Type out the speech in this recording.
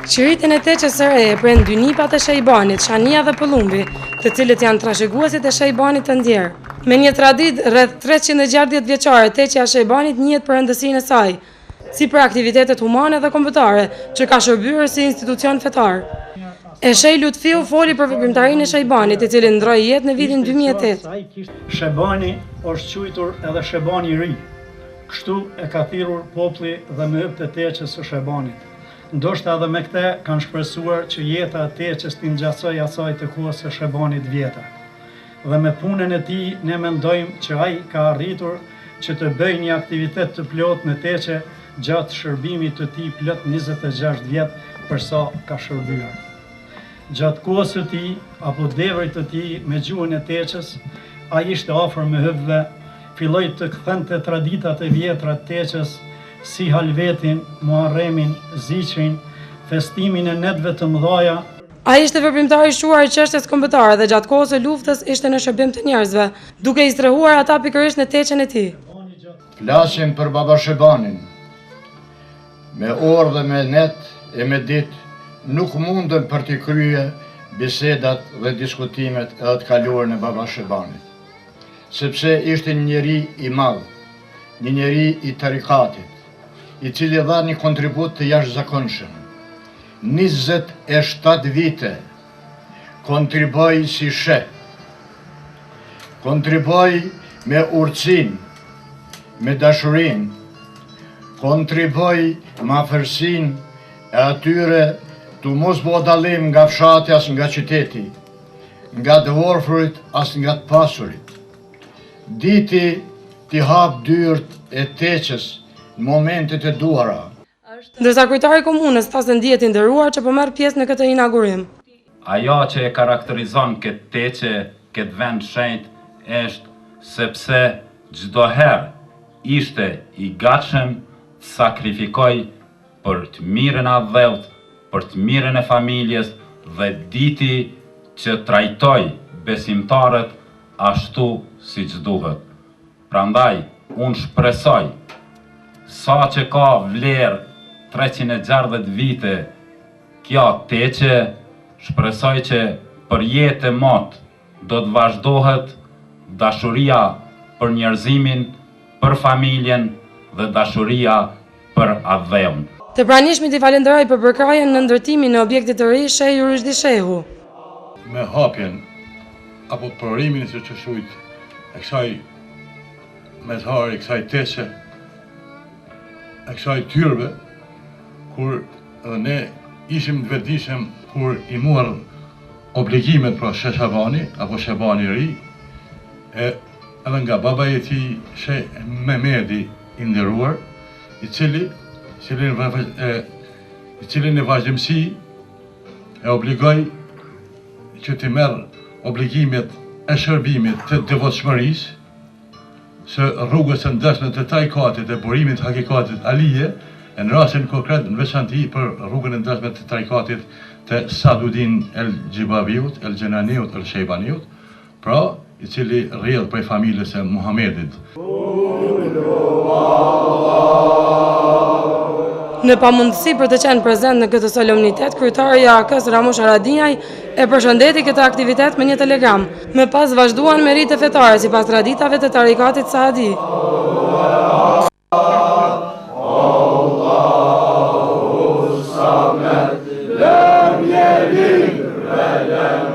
Qyritin e Teqes së Re e pren dy nipat e Shejbanit, Shania dhe Pëllumbi, të cilët janë trashëguesit e Shejbanit të ndjerë. Me një traditë rreth 360 vjeçare, Teqja e Shejbanit njihet për rëndësinë e saj, si për aktivitetet humane dhe kombëtare, që ka shërbyer si institucion fetar. Eshej Lutfiu foli për veprimtarinë e Shejbanit, i cili ndroi jetë në vitin 2008. Shejbani është quajtur edhe Shejbani i ri. Kështu e ka thirrur populli dhe me hap të Teqes së Shejbanit. Ndoshta edhe me këtë kanë shpresuar që jeta e Teqes t'i ngjasoj asaj të kohës së Shejbanit vjetra. Dhe me punën e tij ne mendojmë që ai ka arritur që të bëjë një aktivitet të plot në Teqe gjatë shërbimit të tij plot 26 vjet për sa ka shërbyer. Gjatë kohës së tij apo devrit të tij me gjuhën e Teqes, ai ishte afër me hëvve, filloi të kthente traditat e vjetra të Teqes, si Halvetin, Muharremin, Ziçrin, festimin e netëve të mëdhaja. Ai ishte veprimtar i shuar i çështjes kombëtare dhe gjatë kohës së luftës ishte në shërbim të njerëzve, duke i strehuar ata pikërisht në Teqen e tij. Flasim për Baba Shebanin. Me orë dhe me net e me ditë nuk mundem për t'i krye bisedat dhe diskutimet e të kaluar në Baba Shebanit, sepse ishte një njeri i madh, një njeri i tarikatit, i cili dha një kontribut të jashtëzakonshëm. 27 vite kontriboi si sheh, kontriboi me urtësinë, me dashurinë, kontriboi me afërsinë e atyre të mos bo dallim nga fshati as nga qyteti, nga të varfrit as nga të pasurit. Diti t'i hap dyert e Teqes në momentet e duara. Ndërsa kryetari i komunës tha se ndihet i nderuar që po merr pjesë në këtë inaugurim. Ajo që e karakterizon këtë Teqe, këtë vend shenjt, është sepse çdo herë ishte i gatshëm të sakrifikoj për të mirën e adhëut, për të mirën e familjes dhe diti që trajtoj besimtarët ashtu siç duhet. Prandaj, unë shpresoj sa që ka vlerë 360 vite kjo Teqe, shpresoj që për jetë e mot do të vazhdohet dashuria për njerëzimin, për familjen dhe dashuria për adheun. Të pranishmit i falenderoj për përkrajen në ndërtimin në objektit të ri Shehu Rushdi Shehu. Me hapjen apo përrimin se që shujt e kësaj mezhari, kësaj Teqe, e kësaj tyrbe, kur edhe ne ishim të vetëdijshëm kur i morën obligimet pra Sheh Shabani apo Shebani i ri, edhe nga baba i tij Sheh Mehmedi i nderuar, i cili në vazhdimsi e obligoi që t'i merr obligimet e shërbimit të devotshmërisë, së rrugës së ndershme të tarikatit e burimit të hakikatit alije, e në rastin konkret në veçanti për rrugën e ndershme të tarikatit të Sadudin el Gjibaviut, el Gjenaniut, el Shejbaniut, pra i cili rrjedh prej familjes e Muhamedit. Në pamundësi për të qenë prezent në këtë solemnitet, kryetari i AK-s Ramush Haradinaj e përshëndeti këtë aktivitet me një telegram. Më pas vazhduan me rite fetare sipas traditave të tarikatit Saadi. Allahu Samet, lem yelid ve lem